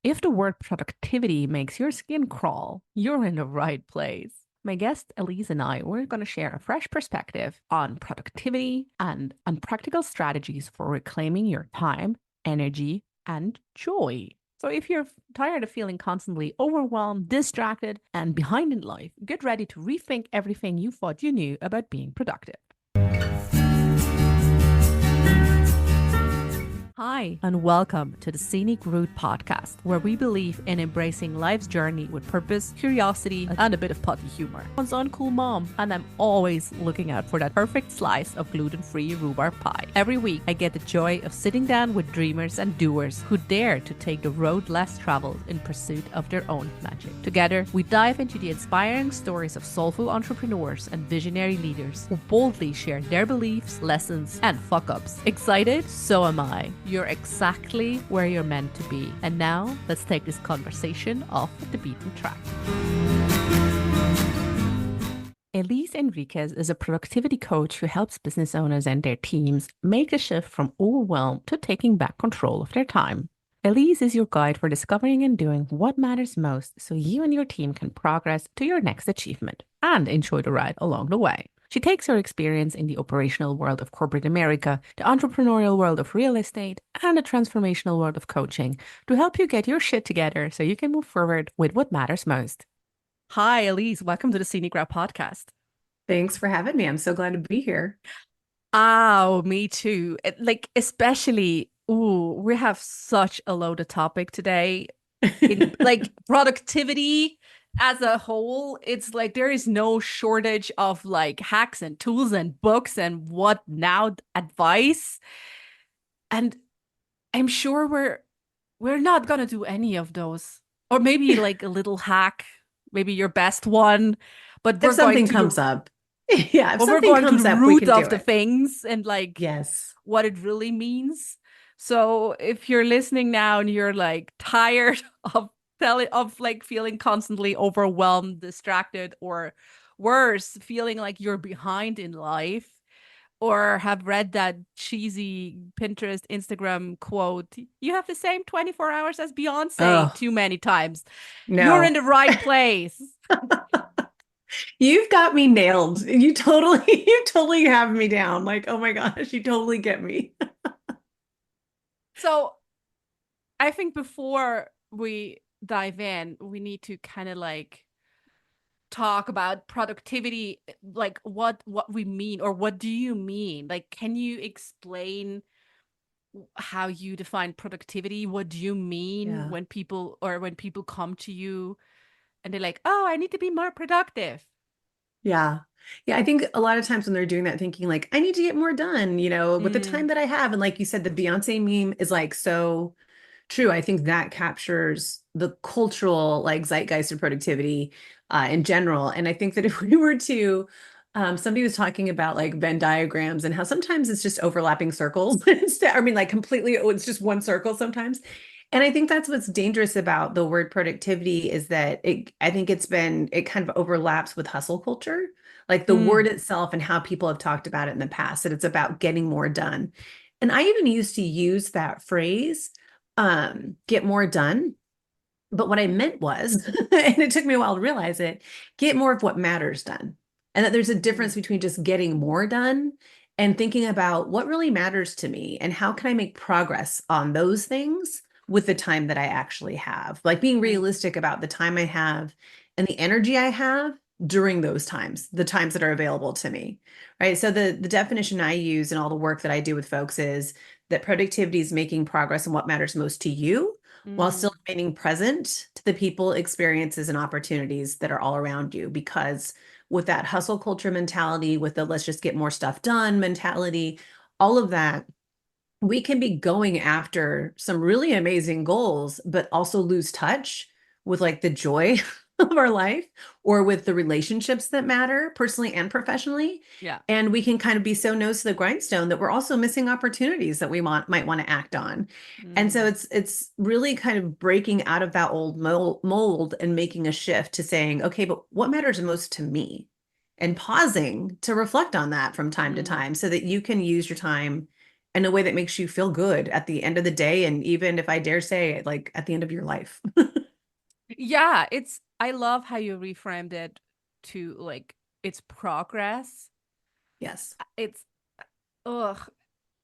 If the word productivity makes your skin crawl, you're in the right place. My guest Elise and I, we're going to share a fresh perspective on productivity and on practical strategies for reclaiming your time, energy, and joy. So if you're tired of feeling constantly overwhelmed, distracted, and behind in life, get ready to rethink everything you thought you knew about being productive. Hi, and welcome to the Scenic Route podcast, where we believe in embracing life's journey with purpose, curiosity, and a bit of potty humor. I'm an uncool mom, and I'm always looking out for that perfect slice of gluten-free rhubarb pie. Every week, I get the joy of sitting down with dreamers and doers who dare to take the road less traveled in pursuit of their own magic. Together, we dive into the inspiring stories of soulful entrepreneurs and visionary leaders who boldly share their beliefs, lessons, and fuck-ups. Excited? So am I. You're exactly where you're meant to be. And now, let's take this conversation off the beaten track. Elise Enriquez is a productivity coach who helps business owners and their teams make a shift from overwhelm to taking back control of their time. Elise is your guide for discovering and doing what matters most so you and your team can progress to your next achievement and enjoy the ride along the way. She takes her experience in the operational world of corporate America, the entrepreneurial world of real estate, and the transformational world of coaching to help you get your shit together so you can move forward with what matters most. Hi, Elise. Welcome to the Scenic Route podcast. Thanks for having me. I'm so glad to be here. Oh, me too. Especially, we have such a loaded topic today. Like productivity as a whole, it's like there is no shortage of like hacks and tools and books and what now advice. And I'm sure we're not gonna do any of those. Or maybe like a little hack, maybe your best one, but If something comes up, yeah, if we're something going to comes the up, we root can do of the it. things and like Yes. what it really means. So if you're listening now and you're like tired of like feeling constantly overwhelmed, distracted, or worse, feeling like you're behind in life, or have read that cheesy Pinterest, Instagram quote, you have the same 24 hours as Beyonce Oh, too many times, you're in no. the right place. You've got me nailed. You totally have me down. Like, oh my gosh, you totally get me. So I think before we dive in, we need to kind of like talk about productivity, like what we mean, or what do you mean? Like, can you explain how you define productivity? What do you mean Yeah. when people come to you and they're like, "Oh, I need to be more productive." Yeah. Yeah. I think a lot of times when they're doing that, thinking like, I need to get more done, with the Mm, time that I have. And like you said, the Beyonce meme is like so true. I think that captures the cultural like zeitgeist of productivity in general. And I think that if we were to, somebody was talking about like Venn diagrams and how sometimes it's just overlapping circles. I mean, like completely, it's just one circle sometimes. And I think that's what's dangerous about the word productivity is that I think it kind of overlaps with hustle culture, like the mm, word itself and how people have talked about it in the past, that it's about getting more done. And I even used to use that phrase, get more done. But what I meant was, and it took me a while to realize it, get more of what matters done. And that there's a mm, difference between just getting more done and thinking about what really matters to me and how can I make progress on those things with the time that I actually have. Like being mm, realistic about the time I have and the energy I have during those times, the times that are available to me. Right. So the definition I use in all the work that I do with folks is that productivity is making progress on what matters most to you while still mm, remaining present to the people, experiences, and opportunities that are all around you. Because with that hustle culture mentality, with the let's just get more stuff done mentality, all of that, we can be going after some really amazing goals, but also lose touch with like the joy of our life or with the relationships that matter personally and professionally. yeah. And we can kind of be so nose to the grindstone that we're also missing opportunities that we might want to act on. And so Mm, it's really kind of breaking out of that old mold and making a shift to saying, okay, but what matters most to me? And pausing to reflect on that from time to mm, time so that you can use your time in a way that makes you feel good at the end of the day. And even if I dare say, like at the end of your life. Yeah, I love how you reframed it to like it's progress. Yes. It's ugh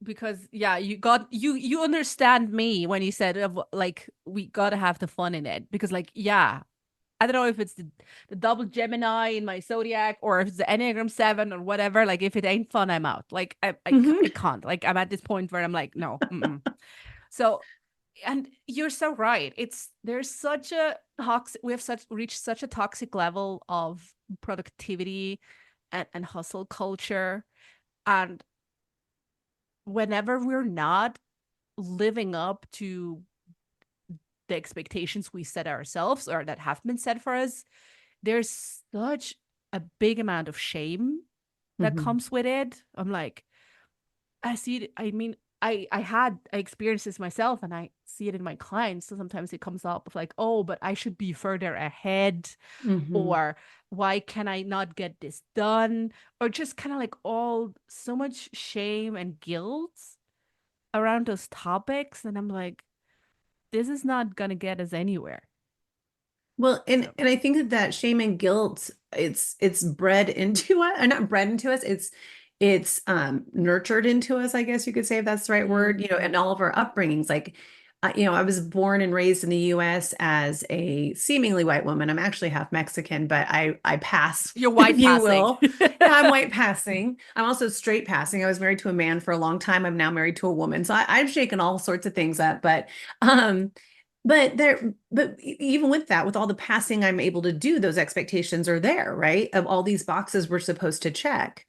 because yeah, you understand me when you said of like we gotta have the fun in it because like yeah, I don't know if it's the double Gemini in my zodiac or if it's the Enneagram 7 or whatever. Like if it ain't fun, I'm out. Like I Hmm. can't. Like I'm at this point where I'm like no. Mm-mm. So and you're so right. There's such a toxic. We have such reached such a toxic level of productivity and hustle culture, and whenever we're not living up to the expectations we set ourselves or that have been set for us, there's such a big amount of shame that Hmm. comes with it. I'm like, I see it. I mean, I experienced this myself and I see it in my clients. So sometimes it comes up of like, oh, but I should be further ahead, Hmm. or why can I not get this done? Or just kind of like all so much shame and guilt around those topics. And I'm like, this is not gonna get us anywhere. Well, So and I think that that shame and guilt, it's bred into us, or not bred into us, it's nurtured into us, I guess you could say, if that's the right word, you know, mm-hmm. and all of our upbringings. Like, you know, I was born and raised in the US as a seemingly white woman. I'm actually half Mexican, but I pass, You're if white you passing. will. Yeah, I'm white passing. I'm also straight passing. I was married to a man for a long time. I'm now married to a woman. So I've shaken all sorts of things up, um but even with that, with all the passing I'm able to do, those expectations are there, right? Of all these boxes we're supposed to check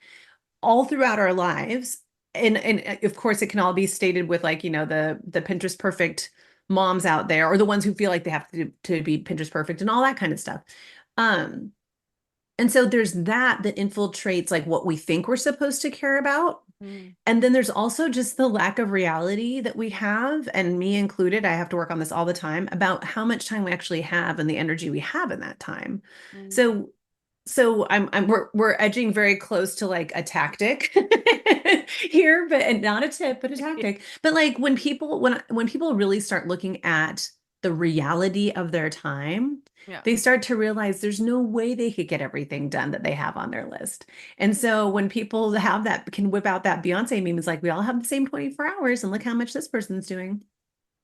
all throughout our lives. And of course it can all be stated with like, you know, the Pinterest perfect moms out there, or the ones who feel like they have to be Pinterest perfect and all that kind of stuff. Um, and so there's that infiltrates like what we think we're supposed to care about. Mm, And then there's also just the lack of reality that we have, and me included. I have to work on this all the time about how much time we actually have and the energy we have in that time. mm. So, I'm we're edging very close to like a tactic here, but and not a tip, but a tactic. But like when people really start looking at the reality of their time, Yeah. they start to realize there's no way they could get everything done that they have on their list. And so when people have that can whip out that Beyonce meme, it's like we all have the same 24 hours and look how much this person's doing.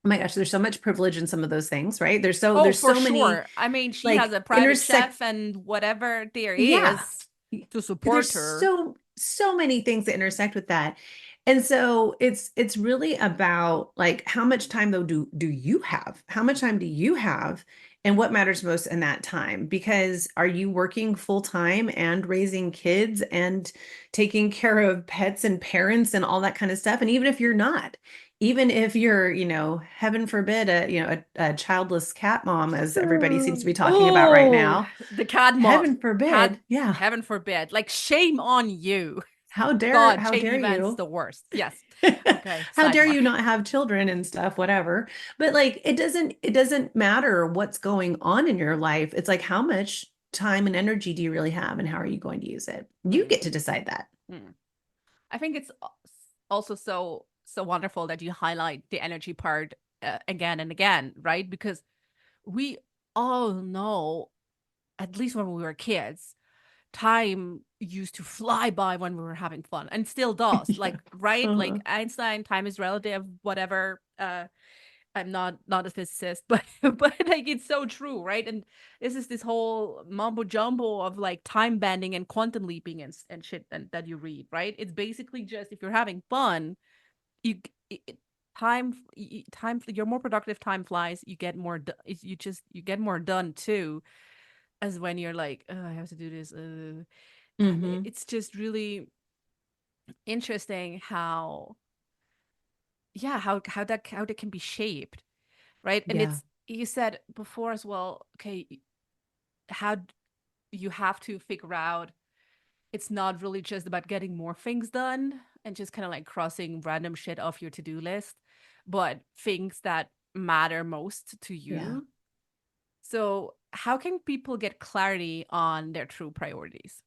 Oh my gosh, there's so much privilege in some of those things, right? Oh, There's for so many sure. I mean, she has like a private intersect chef and whatever there yeah. is to support There's her. so many things that intersect with that. And so it's really about like how much time though do you have? How much time do you have? And what matters most in that time? Because are you working full time and raising kids and taking care of pets and parents and all that kind of stuff? And even if you're not, even if you're, you know, heaven forbid, a childless cat mom, as everybody seems to be talking about right Oh, now, the cat mom. heaven Cat, forbid, yeah. heaven forbid. Like, shame on you. God, How shame dare events you? the worst. Yes. Okay, How dare sidebar. you not have children and stuff, whatever. But like it doesn't matter what's going on in your life. It's like how much time and energy do you really have and how are you going to use it? You Mm, get to decide that. mm. I think it's also so wonderful that you highlight the energy part again and again, right? Because we all know, at least when we were kids, time used to fly by when we were having fun and still does. Yeah. Like, right? Like Uh-huh. Einstein, time is relative, whatever. I'm not a physicist, but but like it's so true, right? And this is this whole mumbo jumbo of like time bending and quantum leaping and shit that you read, right? It's basically just if you're having fun, you time time you're more productive, time flies, you get more you get more done too, as when you're like, oh, I have to do this, and Hmm. it's just really interesting how yeah how that can be shaped, right? And Yeah. it's you said before as well, okay, how you have to figure out it's not really just about getting more things done and just kind of like crossing random shit off your to-do list, but things that matter most to Yeah. you. So how can people get clarity on their true priorities?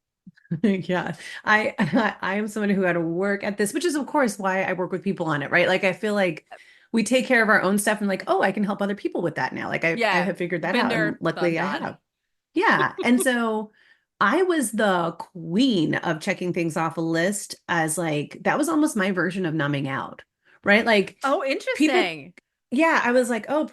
Yeah. I am someone who had to work at this, which is of course why I work with people on it, right? Like I feel like we take care of our own stuff and like, oh, I can help other people with that now. Like I Yeah, have figured that been out and there, done luckily I that. have. Yeah. And so I was the queen of checking things off a list as like that was almost my version of numbing out, right? Like Oh, people, interesting. yeah, I was like, oh,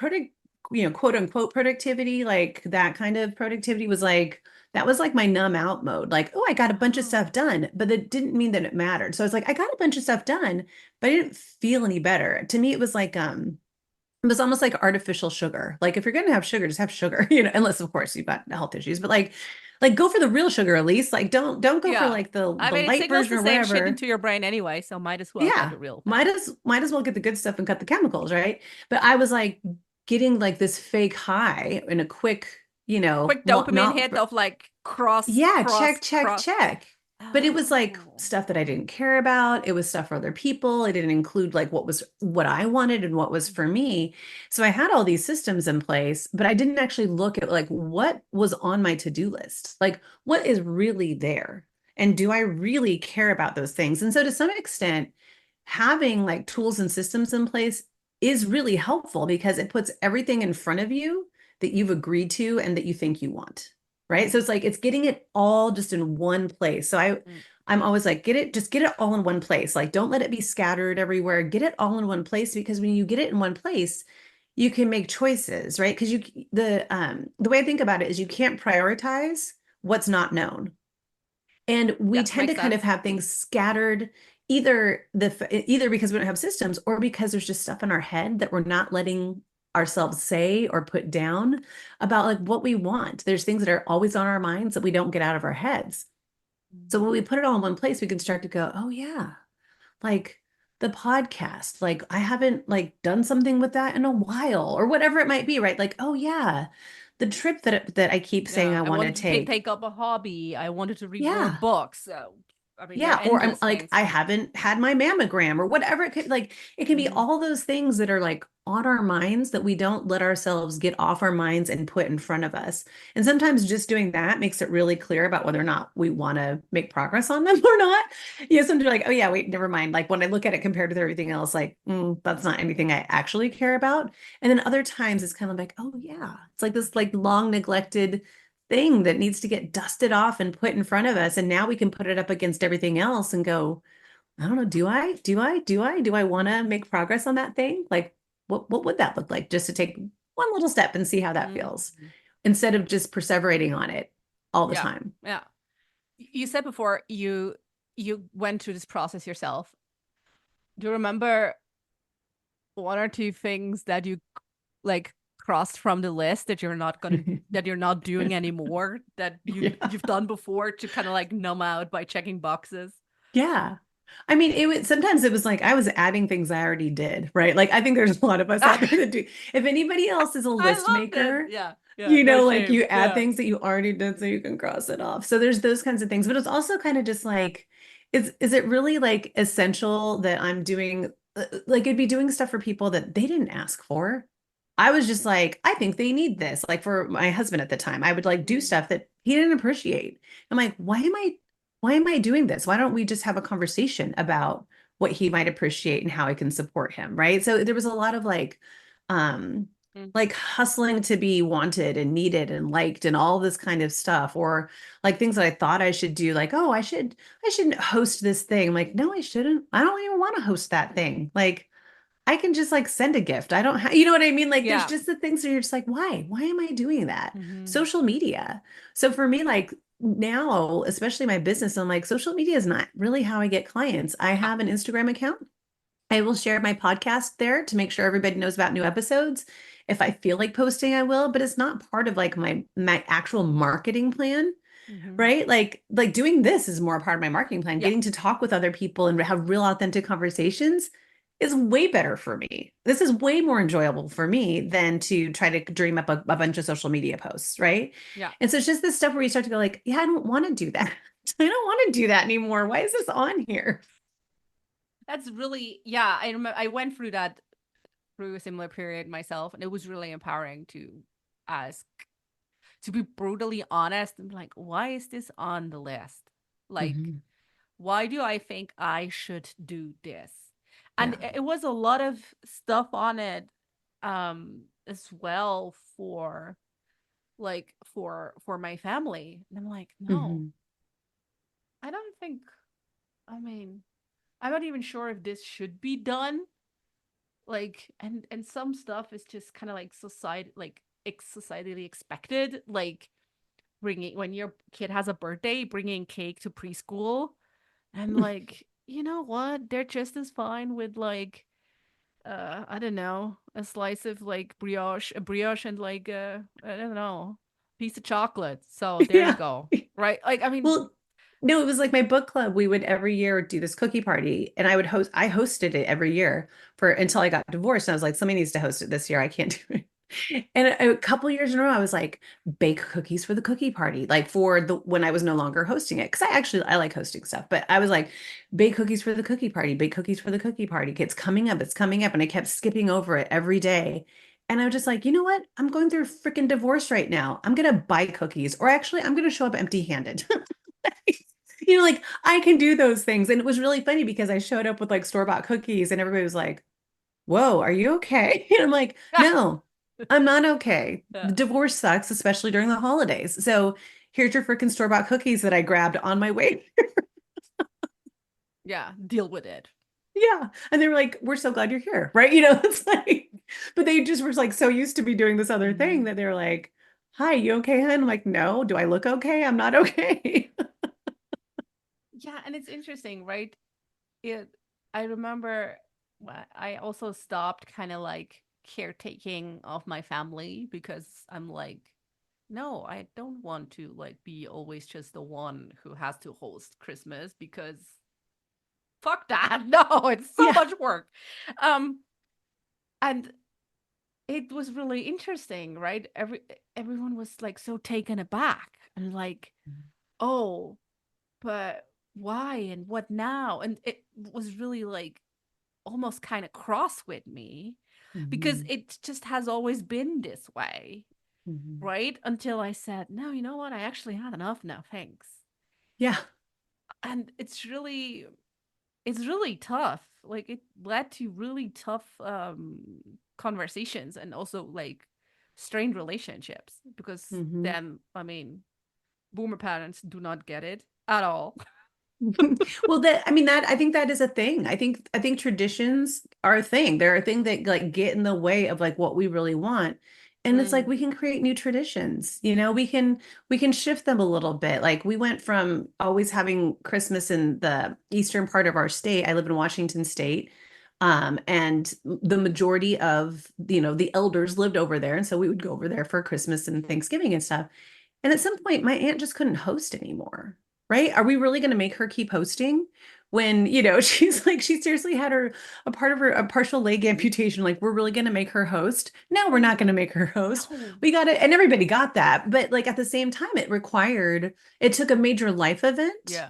quote unquote productivity, like that kind of productivity was like that was like my numb out mode. Like, oh, I got a bunch of Oh, stuff done, but that didn't mean that it mattered. So I was like, I got a bunch of stuff done, but I didn't feel any better. To me, it was like it was almost like artificial sugar. Like if you're going to have sugar, just have sugar, unless of course you've got health issues, but like go for the real sugar, at least. Like don't go for yeah. like the I the mean, it light signals version the or same shit whatever. into your brain anyway, so might as well get Yeah. the real Might thing. as might as well get the good stuff and cut the chemicals, right? But I was like getting like this fake high in a quick, Quick dopamine not hit of like cross, yeah, cross, check, check, cross. check. But it was like Oh. stuff that I didn't care about. It was stuff for other people. It didn't include like what I wanted and what was for Mhm. me. So I had all these systems in place, but I didn't actually look at like what was on my to-do list. Like what is really there? And do I really care about those things? And so to some extent, having like tools and systems in place is really helpful because it puts everything in front of you that you've agreed to and that you think you want. Right. So it's like it's getting it all just in one place. So Mm. I'm always like, just get it all in one place. Like don't let it be scattered everywhere. Get it all in one place because when you get it in one place, you can make choices, right? Because the way I think about it is you can't prioritize what's not known. And we Yeah, tend to makes kind of sense. have things scattered either because we don't have systems or because there's just stuff in our head that we're not letting ourselves say or put down about like what we want. There's things that are always on our minds that we don't get out of our heads. So Mm. when we put it all in one place, we can start to go, oh yeah, like the podcast, like I haven't like done something with that in a while or whatever it might be, right? Like, oh yeah, the trip that I keep saying Yeah, I I want to wanted to take take. take up a hobby. I wanted to read more Yeah. books. So, I mean, there are Yeah, or I'm endless like, things. I haven't had my mammogram or whatever it could like it can be Mhm. all those things that are like on our minds that we don't let ourselves get off our minds and put in front of us. And sometimes just doing that makes it really clear about whether or not we want to make progress on them or not. Yeah, sometimes you're like, oh yeah, wait, never mind. Like when I look at it compared to everything else, like that's not anything I actually care about. And then other times it's kind of like, oh yeah, it's like this like long neglected thing that needs to get dusted off and put in front of us. And now we can put it up against everything else and go, I don't know, do I want to make progress on that thing? Like, what would that look like just to take one little step and see how that feels Mhm. instead of just perseverating on it all the Yeah, time? yeah. You said before you went through this process yourself. Do you remember one or two things that you like crossed from the list that you're not doing anymore that Yeah. you've done before to kind of like numb out by checking boxes? Yeah. I mean, it was sometimes it was like I was adding things I already did, right? Like I think there's a lot of us out there that do. If anybody else is a I list love this. maker, Yeah. Yeah. No like you shame. add Yeah. things that you already did so you can cross it off. So there's those kinds of things, but it's also kind of just like, is it really like essential that I'm doing like it'd be doing stuff for people that they didn't ask for? I was just like, I think they need this. Like for my husband at the time, I would like do Mm. stuff that he didn't appreciate. I'm like, why am I doing this? Why don't we just have a conversation about what he might appreciate and how I can support him, right? So there was a lot of um Mm. like hustling to be wanted and needed and liked and all this kind of stuff or like things that I thought I should do like oh I should host this thing. I'm like no I shouldn't. I don't even want to host that thing. Like I can just like send a gift. I don't have, you know what I mean? Like there's Yeah. just the things that you're just like, why? Why am I doing that? Hmm. Social media. So for me, like now, especially my business, I'm like, social media is not really how I get clients. I Yeah. have an Instagram account. I will share my podcast there to make sure everybody knows about new episodes. If I feel like posting, I will, but it's not part of like my actual marketing plan, Hmm. right? Like doing this is more a part of my marketing plan. Yeah. Getting to talk with other people and have real authentic conversations is way better for me. This is way more enjoyable for me than to try to dream up a bunch of social media posts, right? Yeah. And so it's just this stuff where you start to go like, yeah, I don't want to do that. I don't want to do that anymore. Why is this on here? That's really, yeah. I remember I went through that through a similar period myself, and it was really empowering to ask, to be brutally honest and like, why is this on the list? Like, Mhm. why do I think I should do this? And Yeah. it was a lot of stuff on it as well for like for my family. And I'm like, no, Mhm. I don't think, I mean, I'm not even sure if this should be done. Like, and some stuff is just kind of like societally expected, like bringing when your kid has a birthday, bringing cake to preschool. I'm like, you know what? They're just as fine with like I don't know, a slice of like a brioche and like I don't know, piece of chocolate. So there you Yeah. go. Right? Like I mean, Well, no, it was like my book club. We would every year do this cookie party, and I hosted it every year for until I got divorced. And I was like, somebody needs to host it this year. I can't do it. And a couple years in a row, I was like, bake cookies for the cookie party, like for the when I was no longer hosting it. Because I like hosting stuff, but I was like, bake cookies for the cookie party, bake cookies for the cookie party. It's coming up, it's coming up. And I kept skipping over it every day. And I was just like, you know what? I'm going through a freaking divorce right now. I'm gonna buy cookies, or actually, I'm gonna show up empty-handed. Like I can do those things. And it was really funny because I showed up with like store-bought cookies and everybody was like, whoa, are you okay? And I'm like, no, I'm not okay. The yeah, divorce sucks, especially during the holidays. So here's your freaking store-bought cookies that I grabbed on my way. yeah, deal with it. Yeah. And they were like, we're so glad you're here. Right. It's like, but they just were like so used to be doing this other thing Mhm. that they're like, hi, you okay, hon? I'm like, no, do I look okay? I'm not okay. Yeah, and it's interesting, right? It I remember I also stopped kind of like caretaking of my family because I'm like, no, I don't want to like be always just the one who has to host Christmas because fuck that. No, it's so Yeah. much work. Um and it was really interesting, right? Everyone was like so taken aback and like, "Oh, but why and what now?" And it was really like almost kind of cross with me because Mhm. it just has always been this way, Mhm. right? Until I said, no, you know what? I actually had enough now. Thanks. Yeah. And it's really tough. Like it led to really tough conversations and also like strained relationships because Mhm. then, I mean, boomer parents do not get it at all. Well, that I think that is a thing. I think traditions are a thing. They're a thing that like get in the way of like what we really want. And it's like Mm, we can create new traditions. We can shift them a little bit. Like we went from always having Christmas in the eastern part of our state. I live in Washington State. And the majority of, the elders lived over there. And so we would go over there for Christmas and Thanksgiving and stuff. And at some point, my aunt just couldn't host anymore, right? Are we really going to make her keep hosting when, she's like, she seriously had a part of her, a partial leg amputation. Like, we're really going to make her host? No, we're not going to make her host. no. We got it. And everybody got that. But like at the same time, it took a major life event Yeah.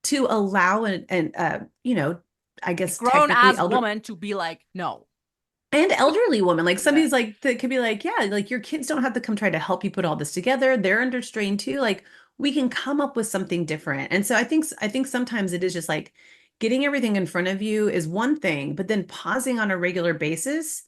to allow I A guess grown technically ass elder woman to be like, no. and elderly woman, like Yeah. somebody's like that could be like, yeah, like your kids don't have to come try to help you put all this together. They're under strain too. Like we can come up with something different. And so I think sometimes it is just like getting everything in front of you is one thing, but then pausing on a regular basis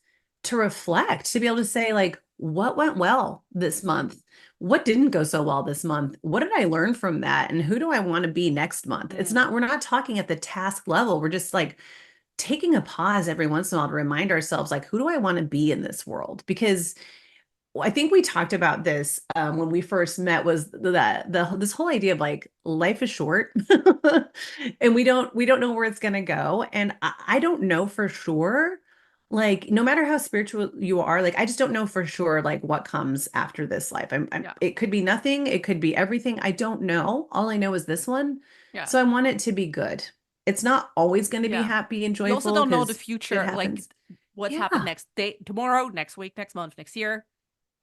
to reflect, to be able to say like, what went well this month? What didn't go so well this month? What did I learn from that? And who do I want to be next month? Mm, We're not talking at the task level. We're just like taking a pause every once in a while to remind ourselves like who do I want to be in this world, because I think we talked about this when we first met, was the this whole idea of like life is short and we don't know where it's going to go, and I don't know for sure, like no matter how spiritual you are, like I just don't know for sure like what comes after this life. yeah. It could be nothing, it could be everything. I don't know. All I know is this one. Yeah. So I want it to be good. It's not always going to be Yeah. happy and You also joyful don't know the because shit future, like happens. what's happened Yeah. next day, tomorrow, next week, next month, next year.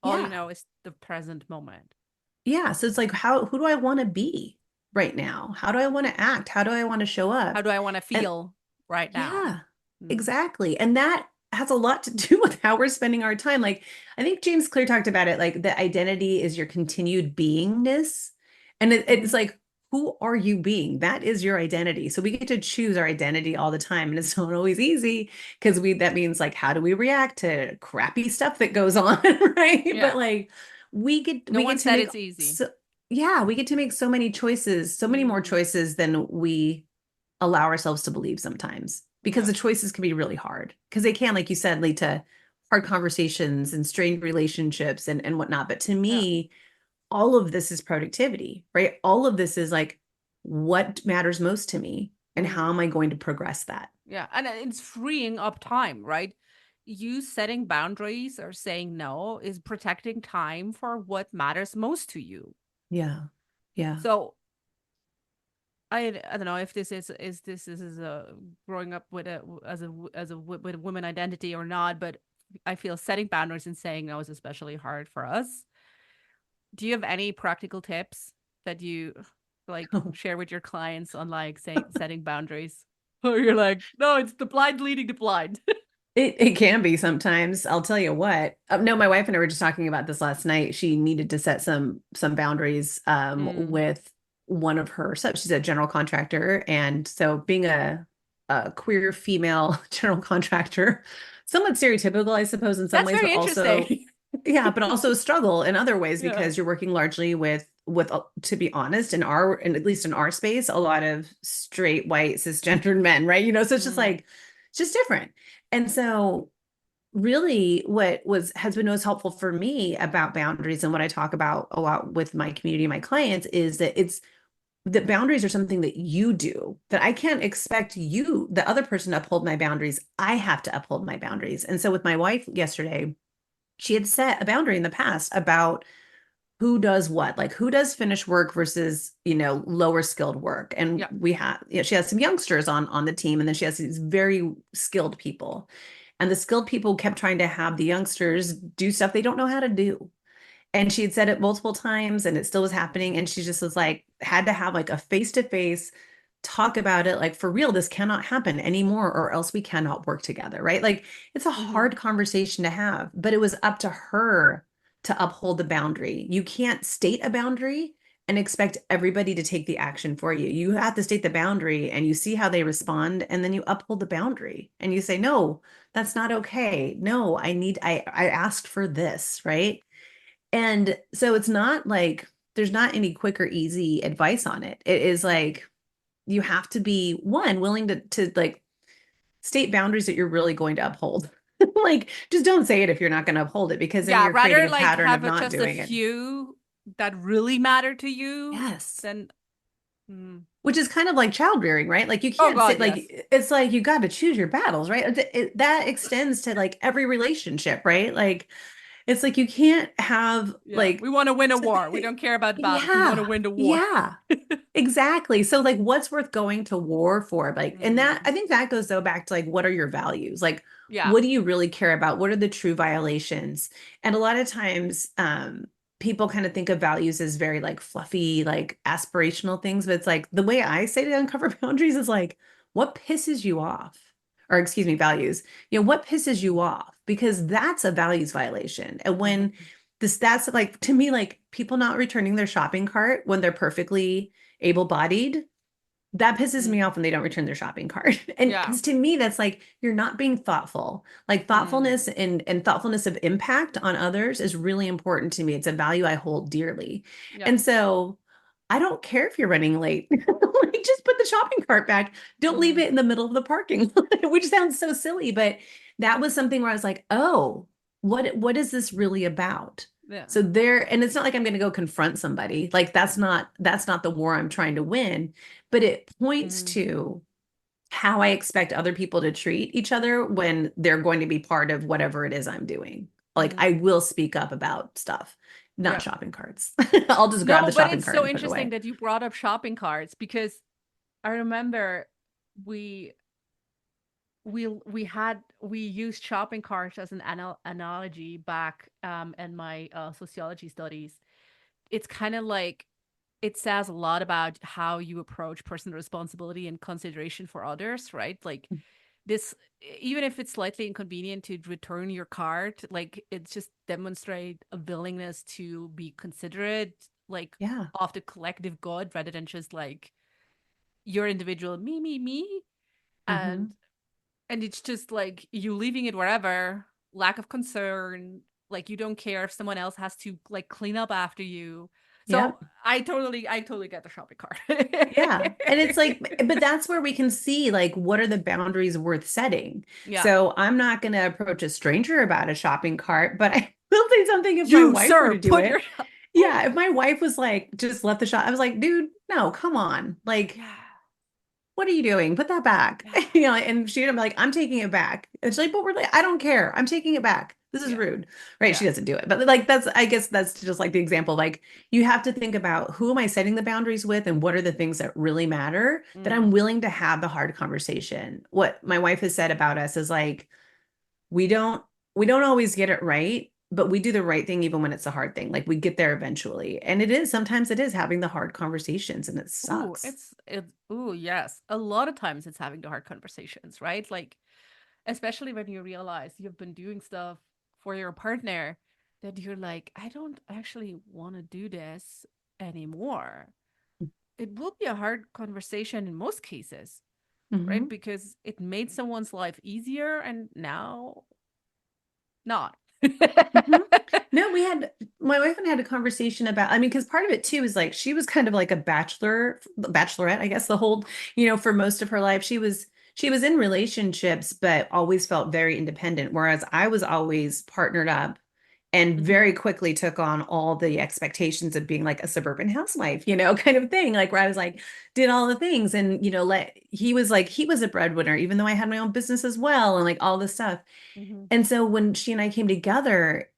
All you Yeah. know is the present moment. Yeah. So it's like, who do I want to be right now? How do I want to act? How do I want to show How up? do I want to And feel right now? yeah, Mm. exactly. And that has a lot to do with how we're spending our time. Like, I think James Clear talked about it, like the identity is your continued beingness. And it's Mhm. like, who are you being? That is your identity. So we get to choose our identity all the time. And it's not always easy because that means like, how do we react to crappy stuff that goes on? Right. But Yeah. like No we one get to said make it's easy. so yeah, we get to make so many choices, so many more Mm, choices than we allow ourselves to believe sometimes, because yeah. the choices can be really hard because they can, like you said, lead to hard conversations and strained relationships and whatnot. But to Yeah. me, all of this is productivity, right? All of this is like, what matters most to me and how Mm, am I going to progress that? yeah. And it's freeing up time, right? You setting boundaries or saying no is protecting time for what matters most to you. Yeah. Yeah. So I don't know if this is a growing up with a with a woman identity or not, but I feel setting boundaries and saying no is especially hard for us. Do you have any practical tips that you like share with your clients on like saying setting boundaries? Or you're like, no, it's the blind leading the blind. It can be sometimes. I'll tell you what. No, my wife and I were just talking about this last night. She needed to set some boundaries Mm. with one of her subs. She's a general contractor, and so being a queer female general contractor, somewhat stereotypical, I suppose, in some That's ways, but very also interesting. yeah, but also a struggle in other ways Yeah. because you're working largely with to be honest, and at least in our space, a lot of straight white cisgendered men, right? So it's just Mm. like it's just different. And so really what was has been most helpful for me about boundaries and what I talk about a lot with my community, my clients, is that boundaries are something that you do, that I can't expect you, the other person, to uphold my boundaries. I have to uphold my boundaries. And so with my wife yesterday, she had set a boundary in the past about who does what, like who does finished work versus, lower skilled work. And Yeah. she has some youngsters on the team, and then she has these very skilled people. And the skilled people kept trying to have the youngsters do stuff they don't know how to do. And she had said it multiple times and it still was happening. And she just was like, had to have like a face-to-face talk about it. Like, for real, this cannot happen anymore, or else we cannot work together. Right. Like, it's a Mm-hmm. hard conversation to have, but it was up to her to uphold the boundary. You can't state a boundary and expect everybody to take the action for you. You have to state the boundary and you see how they respond. And then you uphold the boundary and you say, no, that's not okay. No, I asked for this. Right. And so it's not like there's not any quick or easy advice on it. It is like you have to be one willing to like state boundaries that you're really going to uphold. Like, just don't say it if you're not going to uphold it, because then Yeah, you're creating rather a like pattern of have not just a doing it. few that really matter to you Yes. than mm. Which is kind of like child rearing, right? Like, you Oh can't God, sit yes. like it's like you got to choose your battles, right? That extends to like every relationship, right? Like, it's like you can't have Yeah. We like want to win a war. We don't care about the battles. We want to yeah, win the war. yeah. Exactly. So like, what's worth going to war for? Like, and that, Mm. I think that goes though back to like, what are your values? Like, Yeah. what do you really care about? What are the true violations? And a lot of times, people kind of think of values as very like fluffy, like aspirational things, but it's like the way I say to uncover boundaries is like, what pisses you off? Or excuse me, values. What pisses you off? Because that's a values violation. And when Mhm. that's like, to me, like people not returning their shopping cart when they're perfectly able-bodied, that pisses me Mm. off when they don't return their shopping cart. And Yeah. because to me, that's like you're not being thoughtful. Like, Mm. thoughtfulness and thoughtfulness of impact on others is really important to me. It's a value I hold dearly. Yeah. And so I don't care if you're running late. Like, just put the shopping cart back. Don't leave Mm. it in the middle of the parking lot, which sounds so silly, but that was something where I was like, oh, what is this really about? Yeah. So and it's not like I'm going to go confront somebody. Like, that's not the war I'm trying to win, but it points Mm. to how I expect other people to treat each other when they're going to be part of whatever it is I'm doing. Like, I Mm. will speak up about stuff, not Yeah. shopping carts. I'll just grab No, the but shopping it's cart so and put it interesting away. that you brought up shopping carts because I remember we we used shopping carts as an analogy back in my sociology studies. It's kind of like it says a lot about how you approach personal responsibility and consideration for others, right? Like this, even if it's slightly inconvenient to return your cart, like it's just demonstrate a willingness to be considerate like Yeah. of the collective good rather than just like your individual me. And Hmm. it's just like you leaving it wherever, lack of concern, like you don't care if someone else has to like clean up after you. Yeah. So I totally get the shopping cart. Yeah. And it's like, but that's where we can see like what are the boundaries worth setting. Yeah. So I'm not going to approach a stranger about a shopping cart, but I will say something if my You, wife were sir, to do put your it. Yeah, if my wife was like, just left the shop, I was like, dude, no, come on. Like, yeah. what are you doing? Put that back. Yeah. And she'd be like, I'm taking it back. And she's like, but we're like, I don't care. I'm taking it back. This is Yeah. rude. Right. She Yeah. doesn't do it. But like that's I guess that's just like the example. Like you have to think about who am I setting the boundaries with and what are the things that really matter that Mm. I'm willing to have the hard conversation. What my wife has said about us is like, we don't we don't always get it right, but we do the right thing even when it's a hard thing. Like we get there eventually. And it is sometimes it is having the hard conversations and it Ooh, sucks. ooh, yes. A lot of times it's having the hard conversations, right? Like, especially when you realize you've been doing stuff for your partner that you're like, I don't actually want to do this anymore. It will be a hard conversation in most cases, right? Mhm. Because it made someone's life easier and now not. Mhm. No, we had my wife and I had a conversation about, I mean, because part of it too is like she was kind of like a bachelorette, I guess, the whole, for most of her life. She was in relationships, but always felt very independent, whereas I was always partnered up and Mhm. very quickly took on all the expectations of being like a suburban housewife, kind of thing. Like where I was like, did all the things and he was a breadwinner, even though I had my own business as well, and like all this stuff. Mhm. And so when she and I came together,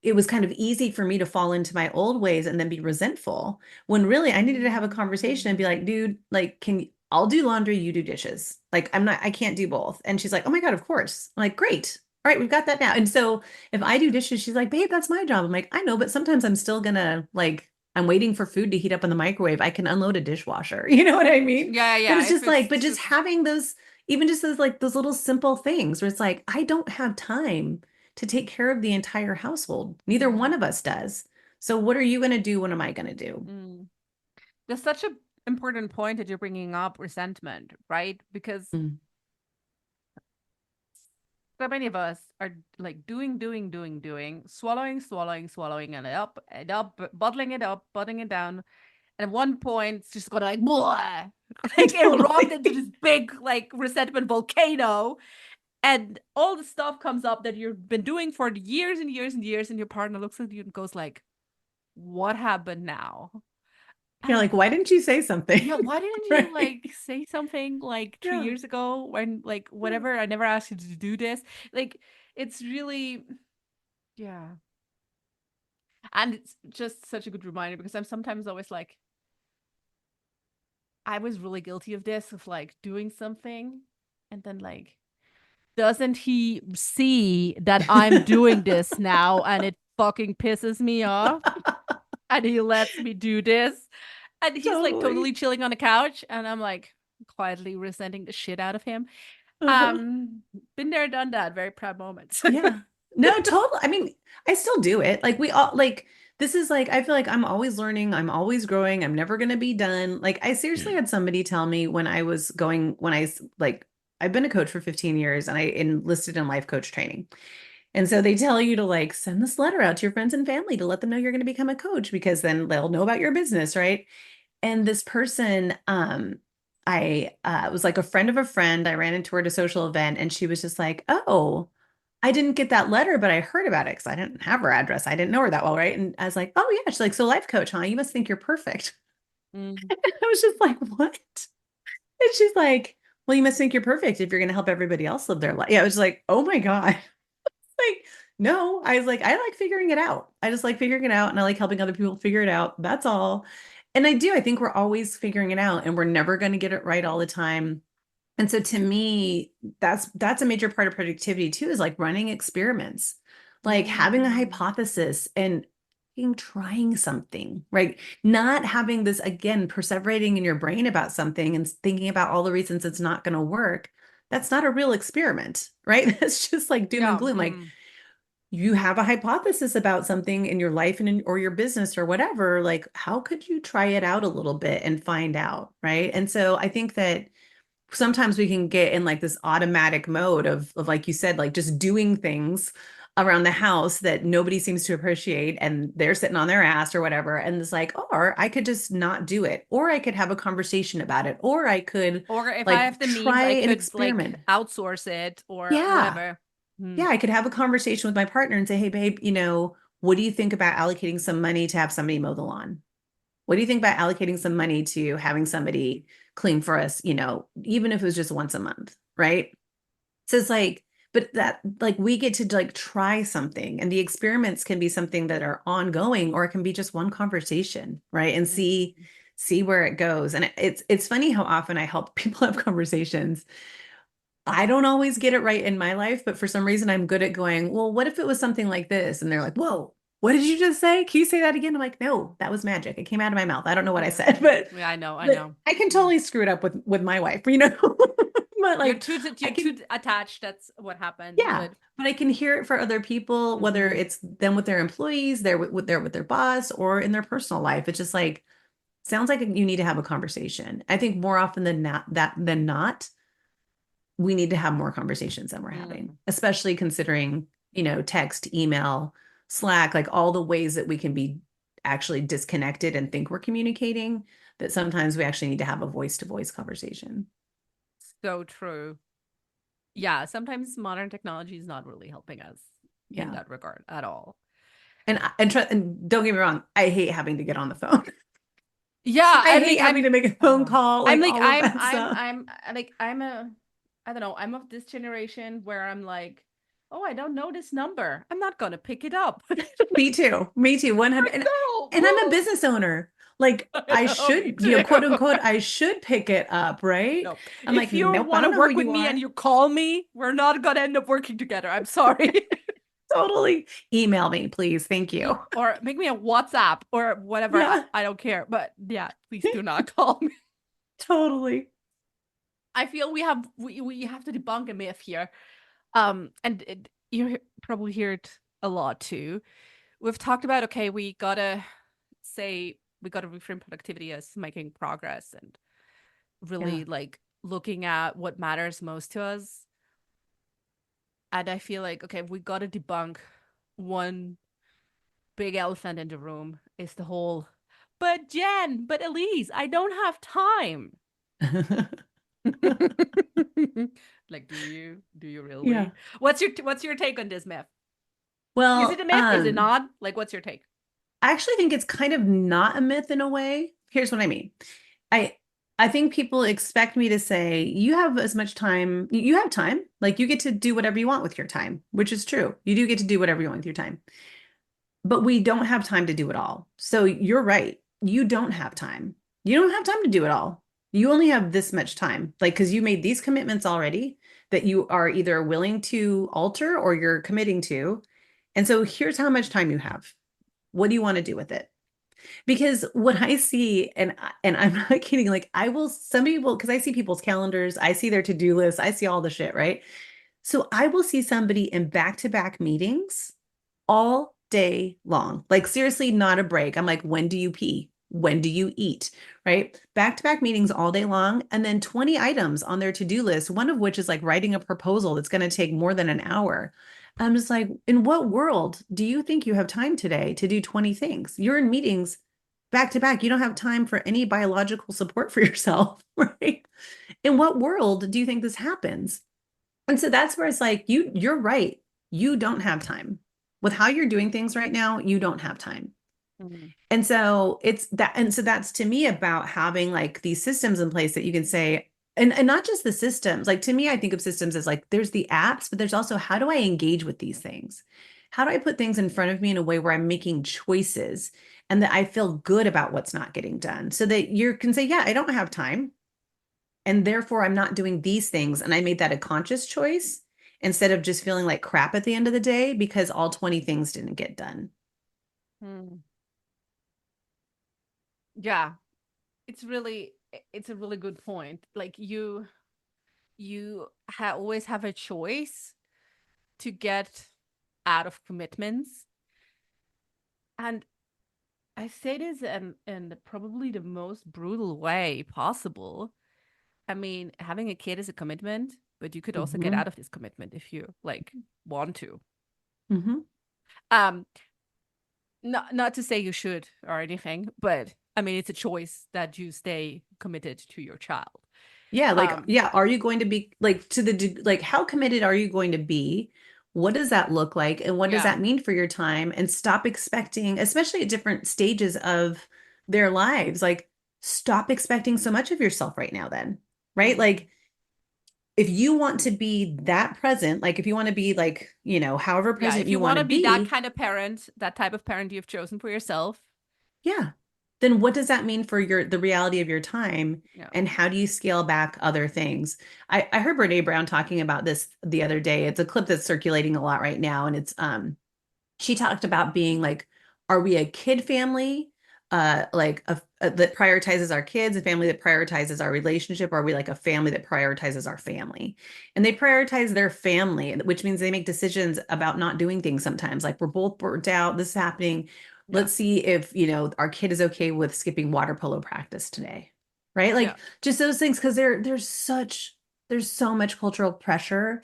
it was kind of easy for me to fall into my old ways and then be resentful when really I needed to have a conversation and be like, Mm. dude, like, I'll do laundry, you do dishes. Like, I can't do both. And she's like, oh my God, of course. I'm like, great. All right, we've got that now. And so if I do dishes, she's like, babe, that's my job. I'm like, I know, but sometimes I'm still gonna like, I'm waiting for food to heat up in the microwave. I can unload a dishwasher. You know what I mean? Yeah, But yeah. it's If just like, it's but just just having those, even just those like those little simple things where it's like, I don't have time to take care of the entire household. Neither one mm, of us does. So what are you going to do? What am I going to do? mm. There's such an important point that you're bringing up resentment, right? Because Mm. so many of us are like doing, swallowing it up, bottling it up, bottling it down. And at one point, it's just gonna like, blah, like erupt into Totally. this big, like, resentment volcano. And all the stuff comes up that you've been doing for years and years and years. And your partner looks at you and goes like, what happened now? You're And like, why didn't you say something? yeah, why didn't you Right. like say something like three Yeah. years ago when like Yeah. whatever? I never asked you to do this. Like it's really yeah. And it's just such a good reminder because I'm sometimes always like, I was really guilty of this, of like doing something and then like, doesn't he see that I'm doing this now and it fucking pisses me off and he lets me do this? And he's like Totally. totally chilling on the couch and I'm like quietly resenting the shit out of him. Uh-huh. Been there, done that. Very proud moments. Yeah. No, totally. I mean, I still do it. Like we all like this is like I feel like I'm always learning, I'm always growing, I'm never going to be done. Like I seriously had somebody tell me when I was going when like I've been a coach for 15 years and I enlisted in life coach training. And so they tell you to like send this letter out to your friends and family to let them know you're going to become a coach because then they'll know about your business, right? And this person, I was like a friend of a friend. I ran into her at a social event and she was just like, oh, I didn't get that letter, but I heard about it because I didn't have her address. I didn't know her that well, right? And I was like, oh yeah. She's like, so life coach, huh? You must think you're perfect. Mm. And I was just like, what? And she's like, well, you must think you're perfect if you're going to help everybody else live their life. Yeah, I was like, oh my God. Like, no, I was like, I like figuring it out. I just like figuring it out and I like helping other people figure it out. That's all. And I do. I think we're always figuring it out and we're never going to get it right all the time. And so to me, that's a major part of productivity too, is like running experiments, like having a Mm. hypothesis and trying something, right? Not having this again, perseverating in your brain about something and thinking about all the reasons it's not going to work. That's not a real experiment, right? That's just like doom and Yeah. gloom. Like Mm. you have a hypothesis about something in your life or your business or whatever, like how could you try it out a little bit and find out, right? And so I think that sometimes we can get in like this automatic mode of like you said, like just doing things around the house that nobody seems to appreciate and they're sitting on their ass or whatever. And it's like, or I could just not do it, or I could have a conversation about it, or I could Or if I like have the means, try I an could like experiment. outsource it or Yeah. whatever. Hmm. Yeah. I could have a conversation with my partner and say, hey, babe, what do you think about allocating some money to have somebody mow the lawn? What do you think about allocating some money to having somebody clean for us, even if it was just once a month, right? So it's like, but that like we get to like try something, and the experiments can be something that are ongoing, or it can be just one conversation, right? And see where it goes. And it's funny how often I help people have conversations. I don't always get it right in my life, but for some reason I'm good at going, well, what if it was something like this? And they're like, whoa, what did you just say? Can you say that again? I'm like, no, that was magic. It came out of my mouth. I don't know what I said, but Yeah, I know, I but know. I can Mm. totally screw it up with my wife, But You're like too I you're can, too attached. That's what happened. yeah, But but I can hear it for other people, whether mhm. it's them with their employees, they're with their boss, or in their personal life. It's just like sounds like you need to have a conversation. I think more often than not, we need to have more conversations than we're having, Mm. especially considering, text, email, Slack, like all the ways that we can be actually disconnected and think we're communicating, that sometimes we actually need to have a voice to voice conversation. So true. Yeah, sometimes modern technology is not really helping us in Yeah. that regard at all. And don't get me wrong, I hate having to get on the phone. Yeah, I hate having to make a phone call, I'm like like all of that stuff. I'm like I'm a I don't know, I'm of this generation where I'm like, oh, I don't know this number. I'm not gonna pick it up. Me too. Me too. 100. Like, And I'm a no. business owner. Like I I know, me should, too. quote unquote, I should pick it up, right? No. I'm like, If you nope, I want to don't know who work with you me and are. you call me, we're not gonna end up working together. I'm sorry. Totally. Email me, please. Thank you. Or make me a WhatsApp or whatever. Yeah, I don't care. But yeah, please do not call me. totally. I feel we have to debunk a myth here. And you probably hear it a lot too. We've talked about, okay, we gotta reframe productivity as making progress and Yeah. really like looking at what matters most to us. And I feel like, okay, we gotta debunk one big elephant in the room is the whole, but Jen, but Elise, I don't have time. Like, do you Yeah. really? What's your take on this myth? Is it Well, a myth? Is it not? Like, what's your take? I actually think it's kind of not a myth in a way. Here's what I mean. I I think people expect me to say, you have as much time, you have time. Like you get to do whatever you want with your time, which is true. You do get to do whatever you want with your time. But we don't have time to do it all. So you're right. You don't have time. You don't have time to do it all. You only have this much time. Like, because you made these commitments already that you are either willing to alter or you're committing to. And so here's how much time you have. What do you want to do with it? Because what I see, and I'm not kidding, like I will, some people, because I see people's calendars, I see their to-do lists, I see all the shit, right? So I will see somebody in back-to-back meetings all day long. Like seriously, not a break. I'm like, when do you pee? When do you eat? Right? Back-to-back meetings all day long, and then 20 items on their to-do list, one of which is like writing a proposal that's going to take more than an hour. I'm just like, in what world do you think you have time today to do 20 things? You're in meetings back to back. You don't have time for any biological support for yourself, right? In what world do you think this happens? And so that's where it's like, you're right. You don't have time. With how you're doing things right now, you don't have time. Mm. And so it's that, and so that's to me about having like these systems in place that you can say, and not just the systems. Like to me, I think of systems as like there's the apps, but there's also how do I engage with these things? How do I put things in front of me in a way where I'm making choices and that I feel good about what's not getting done so that you can say, yeah, I don't have time. And therefore, I'm not doing these things. And I made that a conscious choice instead of just feeling like crap at the end of the day because all 20 things didn't get done. Hmm. Yeah, it's a really good point. Like you always have a choice to get out of commitments. And I say this in probably the most brutal way possible. I mean, having a kid is a commitment, but you could also get Hmm. out of this commitment if you like want to. Hmm. Um, not to say you should or anything, but I mean, it's a choice that you stay committed to your child. Yeah, like, Um, yeah, are you going to be like like how committed are you going to be? What does that look like? And what does yeah. that mean for your time? And stop expecting, especially at different stages of their lives, like stop expecting so much of yourself right now then, right? Mm. Like if you want to be that present, like if you want to be like, however Yeah, present if you you want want to to be that be, kind of parent, that type of parent you've chosen for yourself, yeah. Then what does that mean for the reality of your time? yeah, And how do you scale back other things? I heard Brene Brown talking about this the other day. It's a clip that's circulating a lot right now. And it's she talked about being like, are we a kid family? Like that prioritizes our kids, a family that prioritizes our relationship, or are we like a family that prioritizes our family? And they prioritize their family, which means they make decisions about not doing things sometimes. Like we're both burnt out, this is happening. yeah, Let's see if, our kid is okay with skipping water polo practice today. Right? yeah. Like just those things, because there's so much cultural pressure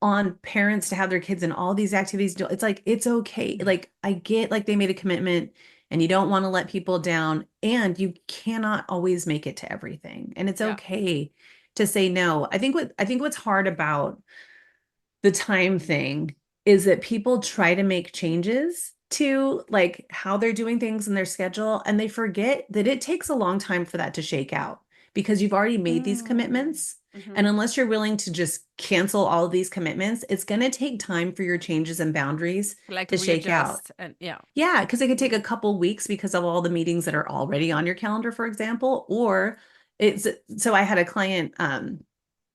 on parents to have their kids in all these activities. It's like, it's okay. Like, I get like they made a commitment and you don't want to let people down, and you cannot always make it to everything. And it's Yeah. okay to say no. I think what's hard about the time thing is that people try to make changes to like how they're doing things in their schedule, and they forget that it takes a long time for that to shake out because you've already made these Mm. commitments. And Hmm. unless you're willing to just cancel all of these commitments, it's going to take time for your changes and boundaries Like to shake out. readjust and yeah. Yeah, because it could take Mm. a couple weeks because of all the meetings that are already on your calendar, for example. Or it's so I had a client,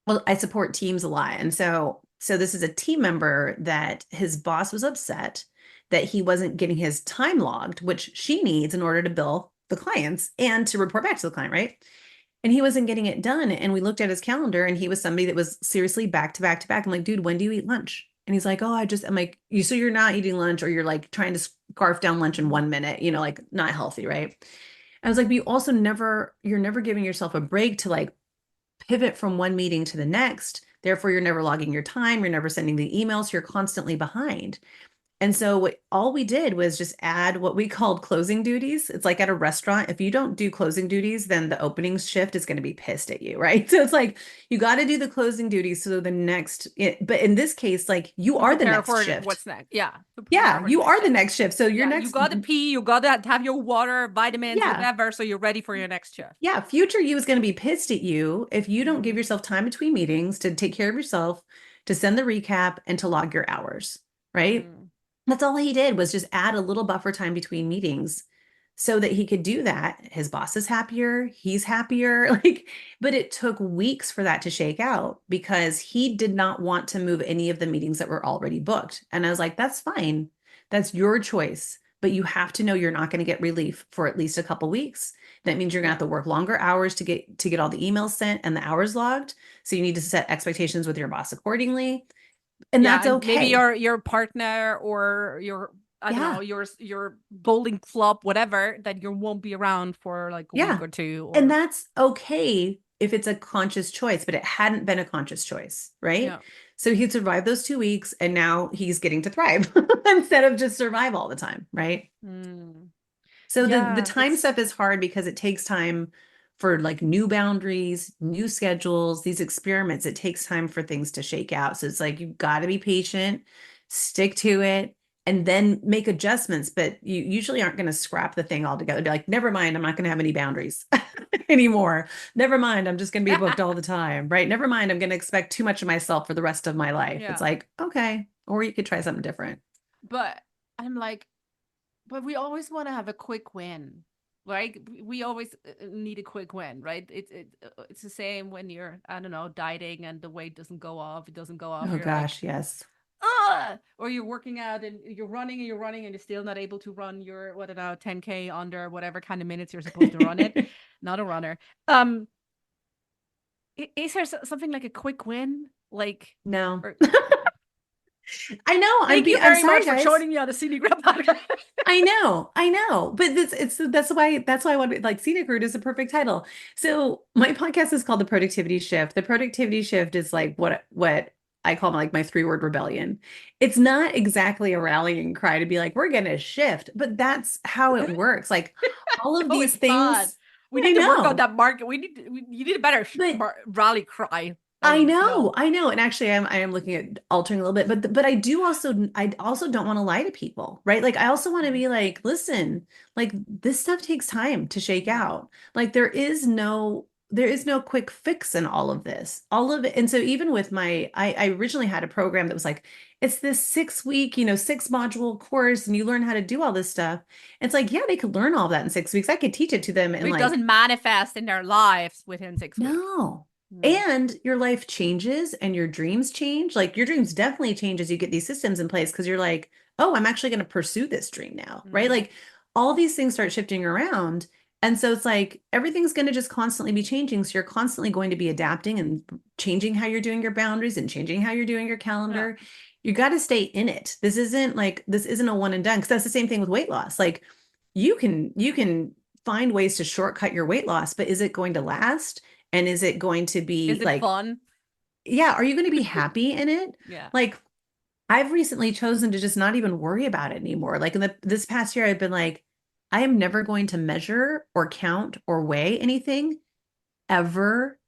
well, I support teams a lot. And so this is a team member that his boss was upset that he wasn't getting his time logged, which she needs in order to bill the clients and to report back to the client, right? And he wasn't getting it done. And we looked at his calendar, and he was somebody that was seriously back to back to back. I'm like, dude, when do you eat lunch? And he's like, oh, I'm like, so you're not eating lunch, or you're like trying to scarf down lunch in 1 minute, like not healthy, right? I was like, but you're never giving yourself a break to like pivot from one meeting to the next. Therefore, you're never logging your time. You're never sending the emails. You're constantly behind. And so all we did was just add what we called closing duties. It's like at a restaurant, if you don't do closing duties, then the opening shift is going to be pissed at you, right? So it's like you got to do the closing duties so the but in this case, like you To are the prepare next for shift. what's next. Yeah. To prepare Yeah, for the you next are the shift. next shift. So your Yeah. You next, gotta pee, you gotta have your water, vitamins, yeah, whatever, so you're ready for your next shift. yeah, future you is going to be pissed at you if you don't give Mm. yourself time between meetings to take care of yourself, to send the recap, and to log your hours, right? Mm. That's all he did was just add a little buffer time between meetings so that he could do that. His boss is happier, he's happier, like, but it took weeks for that to shake out because he did not want to move any of the meetings that were already booked. And I was like, that's fine. That's your choice, but you have to know you're not going to get relief for at least a couple weeks. That means you're going to have Yeah. to work longer hours to get all the emails sent and the hours logged. So you need to set expectations with your boss accordingly. And Yeah. that's And maybe okay. your partner or your I don't know, Yeah. your bowling club, whatever, that you won't be around for like a week Yeah. or two And or that's okay if it's a conscious choice, but it hadn't been a conscious choice, right? yeah. So he'd survived those 2 weeks, and now he's getting to thrive instead of just survive all the time, right? Mm. So the Yeah. time It's stuff is hard because it takes time for like new boundaries, new schedules, these experiments. It takes time for things to shake out. So it's like you've got to be patient, stick to it, and then make adjustments. But you usually aren't going to scrap the thing altogether. Be like, never mind, I'm not going to have any boundaries anymore. Never mind, I'm just going to be booked all the time, right? Never mind, I'm going to expect too much of myself for the rest of my life. It's yeah. like, okay, or you could try something different. But I'm like, but we always want to have a quick win. Right? We always need a quick win, right? It's the same when you're, I don't know, dieting and the weight doesn't go off. It doesn't go off. Oh You're like, gosh, yes. or you're working out and you're running and you're still not able to run your, what, I don't know, 10K under whatever kind of minutes you're supposed to run it. Not a runner. Um, is there something like a quick win? Like, No. or I know. Thank you I'm very sorry, much for guys. joining me on the Scenic Route podcast. I know, but that's why I want to like scenic route is a perfect title. So my podcast is called The Productivity Shift. The Productivity Shift is like what I call like my three-word rebellion. It's not exactly a rallying cry to be like we're gonna shift, but that's how it works. Like all of No, these it's not. things, We I need to work on know, that market. You need a better but rally cry. No. I know, and actually, I am looking at altering a little bit, but I also don't want to lie to people, right? Like, I also want to be like, listen, like this stuff takes time to shake Yeah. out. Like, there is no quick fix in all of this, all of it. And so, even with I originally had a program that was like, it's this 6 week, 6 module course, and you learn how to do all this stuff. It's like, yeah, they could learn all that in 6 weeks. I could teach it to them in But it like doesn't manifest in their lives within 6 weeks. no. Mm. And your life changes and your dreams change. Like your dreams definitely change as you get these systems in place because you're like, oh, I'm actually going to pursue this dream now, right? Mm. Like all these things start shifting around. And so it's like everything's going to just constantly be changing. So you're constantly going to be adapting and changing how you're doing your boundaries and changing how you're doing your Yeah. calendar. You got to stay in it. This isn't a one and done because that's the same thing with weight loss. Like you can find ways to shortcut your weight loss, but is it going to last? And is it going to be Is it like, fun? yeah, are you going to be happy in it? Yeah. Like, I've recently chosen to just not even worry about it anymore. Like in this past year, I've been like, I am never going to measure or count or weigh anything ever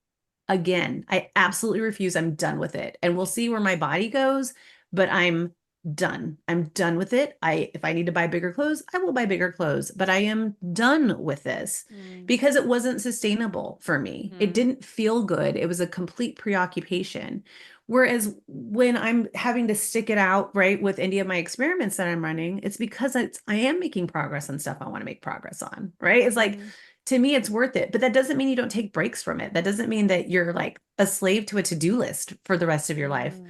again. I absolutely refuse. I'm done with it. And we'll see where my body goes, but I'm done. I'm done with it. If I need to buy bigger clothes, I will buy bigger clothes, but I am done with this Mm. because it wasn't sustainable for me. It Mm. didn't feel good. It was a complete preoccupation. Whereas when I'm having to stick it out, right, with any of my experiments that I'm running, it's because I am making progress on stuff I want to make progress on, right? It's like Mm. to me, it's worth it. But that doesn't mean you don't take breaks from it. That doesn't mean that you're like a slave to a to-do list for the rest of your life. Mm.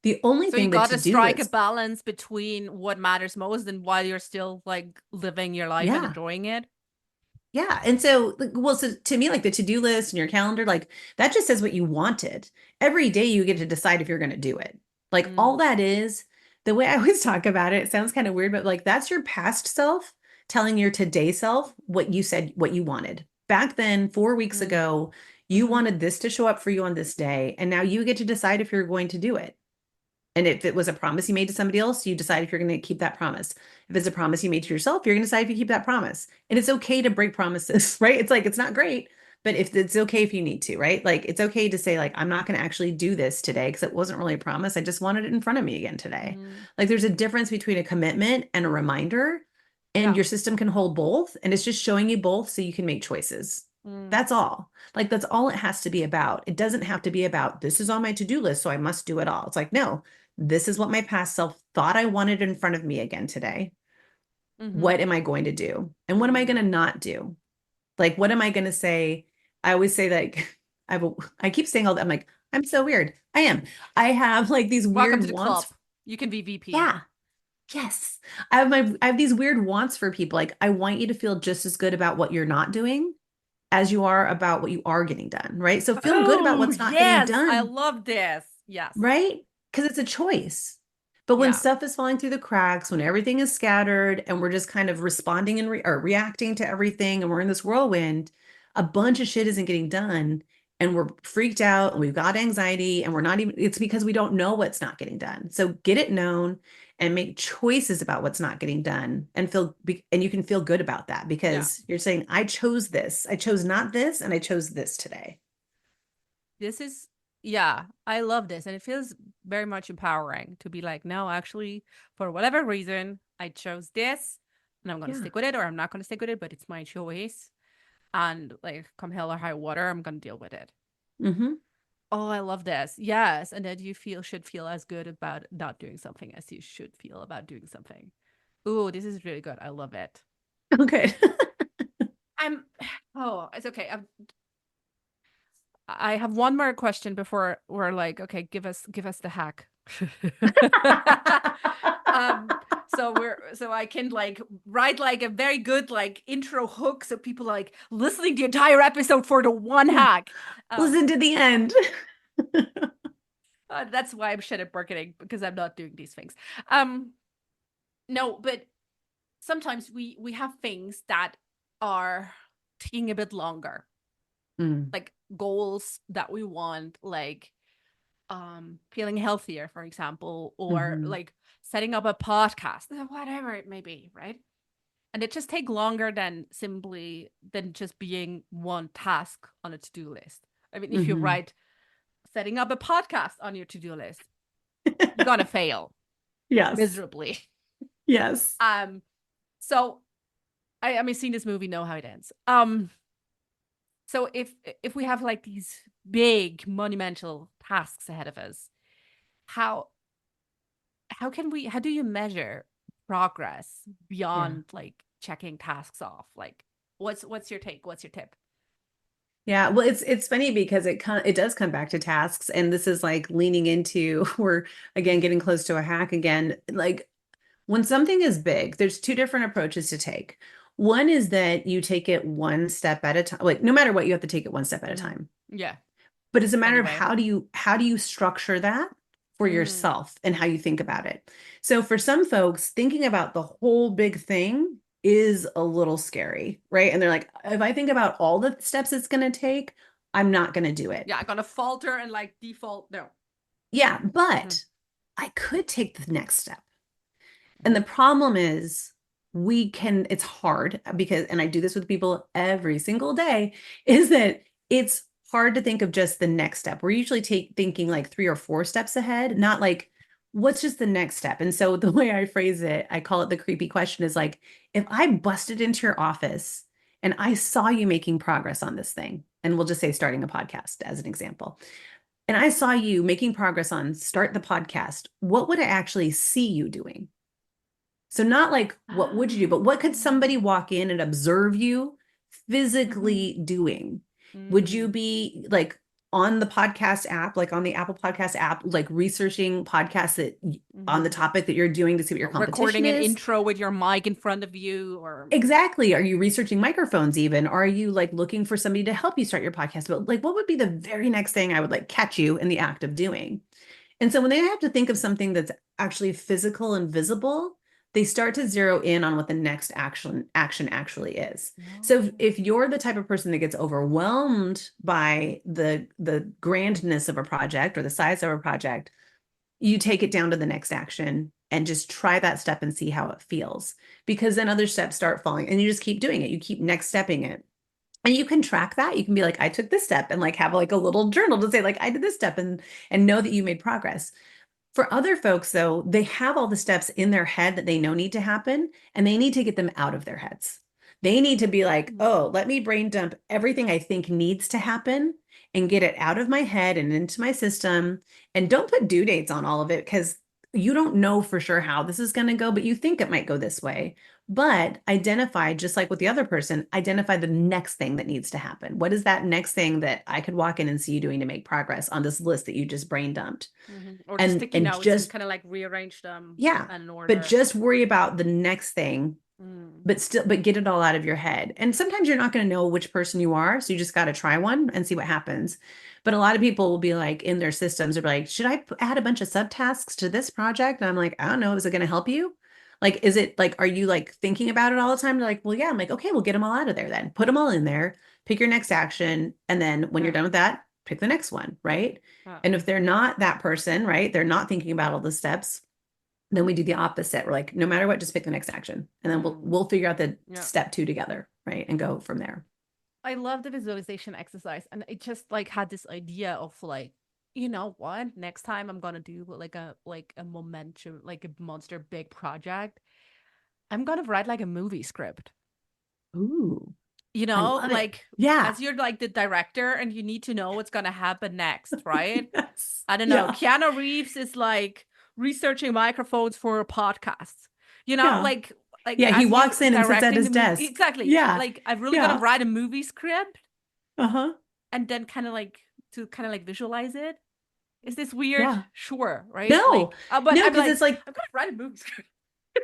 The only So you thing the got to to-do strike a list, balance between what matters most and while you're still like living your life and yeah, enjoying it. yeah. And so, well, so to me, like the to-do list and your calendar, like that just says what you wanted. Every day you get to decide if you're going to do it. Like Mm. all that is, the way I always talk about it, it sounds kind of weird, but like that's your past self telling your today self what you said, what you wanted. Back then, 4 weeks Mm. ago, you Mm-hmm. wanted this to show up for you on this day, and now you get to decide if you're going to do it. And if it was a promise you made to somebody else, you decide if you're going to keep that promise. If it's a promise you made to yourself, you're going to decide if you keep that promise. And it's okay to break promises, right? It's like, it's not great, but if it's okay if you need to, right? Like, it's okay to say, like, I'm not going to actually do this today because it wasn't really a promise. I just wanted it in front of me again today. Mm. Like, there's a difference between a commitment and a reminder, and Yeah. your system can hold both. And it's just showing you both so you can make choices. Mm. That's all. Like, that's all it has to be about. It doesn't have to be about this is on my to-do list, so I must do it all. It's like, no, this is what my past self thought I wanted in front of me again today. Mm-hmm. What am I going to do? And what am I Mm. going to not do? Like, what am I going to say? I always say like, I keep saying all that. I'm like, I'm so weird. I am. I have like these Welcome weird to the club. wants. You can be VP. Yeah. Yes. I have these weird wants for people. Like, I want you to feel just as good about what you're not doing as you are about what you are getting done. Right. So feel good about Oh, what's not getting yes. I done. love this. Yes. Right? Because it's a choice. But when Yeah. stuff is falling through the cracks, when everything is scattered and we're just kind of responding and or reacting to everything and we're in this whirlwind, a bunch of shit isn't getting done and we're freaked out and we've got anxiety and we're not even, it's because we don't know what's not getting done. So get it known and make choices about what's not getting done and and you can feel good about that Yeah. because you're saying, I chose this, I chose not this, and I chose this today. This is, yeah, I love this. And it feels very much empowering to be like, no, actually, for whatever reason, I chose this and I'm going to Yeah. stick with it, or I'm not going to stick with it, but it's my choice. And like, come hell or high water, I'm going to deal with it. Mm-hmm. Oh, I love this. Yes. And that you should feel as good about not doing something as you should feel about doing something. Ooh, this is really good. I love it. Okay. Oh, it's okay. I have one more question before we're like, okay, give us the hack. um, so I can like write like a very good like intro hook so people like listening the entire episode for the one Yeah. hack. Listen to the end. That's why I'm shit at marketing, because I'm not doing these things. Um, no, but sometimes we have things that are taking a bit longer, Mm, like goals that we want, like feeling healthier, for example, or mhm, like setting up a podcast, whatever it may be, right? And it just take longer than just being one task on a to-do list. I mean, if you mhm. write setting up a podcast on your to-do list, you're gonna fail Yes. miserably. Yes. Um, so I mean, seen this movie, know how it ends. So if we have like these big monumental tasks ahead of us, how how do you measure progress Yeah. beyond like checking tasks off? Like, what's your take? What's your tip? Yeah, well, it's funny because it does come back to tasks, and this is like leaning into we're again getting close to a hack again. Like when something is big, there's two different approaches to take. One is that you take it one step at a time. Like no matter what, you have to take it one step at a Mm-hmm. time. Yeah. But it's a matter of Anyway. how do you structure that for Mm. yourself and how you think about it. So for some folks, thinking about the whole big thing is a little scary, right? And they're like, if I think about all the steps it's going to take, I'm not going to do it. Yeah, I'm gonna falter and like default. No. Yeah, Mm-hmm. but I could take the next step. And Mm-hmm. the problem is it's hard because, and I do this with people every single day, is that it's hard to think of just the next step. We're usually thinking like 3 or 4 steps ahead, not like, what's just the next step? And so the way I phrase it, I call it the creepy question is like, if I busted into your office and I saw you making progress on this thing, and we'll just say starting a podcast as an example, and I saw you making progress on start the podcast, what would I actually see you doing? So not like what would you do, but what could somebody Oh. walk in and observe you Mm-hmm. physically doing? Would you Mm. be like on the podcast app, like on the Apple Podcast app, like researching podcasts on the Mm-hmm. topic that you're doing to see what your competition Recording an is? intro with your mic in front of you, or Exactly. Are you researching microphones even? Are you like looking for somebody to help you start your podcast? But like, what would be the very next thing I would like catch you in the act of doing? And so when they have to think of something that's actually physical and visible, they start to zero in on what the next action actually is. So no. if you're the type of person that gets overwhelmed by the grandness of a project or the size of a project, you take it down to the next action and just try that step and see how it feels. Because then other steps start falling and you just keep doing it. You keep next stepping it. And you can track that. You can be like, I took this step and like have like a little journal to say like I did this step and know that you made progress. For other folks though, they have all the steps in their head that they know need to happen and they need to get them out of their heads. They need to be like, Mm. oh, let me brain dump everything I think needs to happen and get it out of my head and into my system. And don't put due dates on all of it because you don't know for sure how this is going to go, but you think it might go this way. But identify, just like with the other person, identify the next thing that needs to happen. What is that next thing that I could walk in and see you doing to make progress on this list that you just brain dumped? Mm-hmm. Or just And sticky and notes and just kind of like rearrange them yeah, in but order. just worry about the next thing, Mm. but get it all out of your head. And sometimes you're not going to know which person you are, so you just got to try one and see what happens. But a lot of people will be like in their systems, they're like, should I add a bunch of subtasks to this project? And I'm like, I don't know, is it going to help you? Like, is it like, are you like thinking about it all the time? They're like, well, yeah. I'm like, okay, we'll get them all out of there then. Put them all in there, pick your next action. And then when you're Yeah. done with that, pick the next one, right? Yeah. And if they're not that person, right, they're not thinking about all the steps, then we do the opposite. We're like, no matter what, just pick the next action. And then we'll Mm. we'll figure out the Yeah. step 2 together, right? And go from there. I love the visualization exercise, and it just like had this idea of like, you know what? Next time I'm gonna do like a momentum, like a monster big project. I'm gonna write like a movie script. Ooh, You I know, love it. like Yeah. as you're like the director and you need to know what's gonna happen next, right? Yes. I don't know. Yeah. Keanu Reeves is like researching microphones for a podcast. You know, Yeah. like Yeah. He as you walks in and sits at directing the his movie. desk. Exactly. Yeah. Like I'm really gonna Yeah. write a movie script Uh-huh. and then kind of like visualize it. Is this weird? Yeah. Sure, right? No. Like, but No, I'm because like, it's like I'm gonna write a movie script.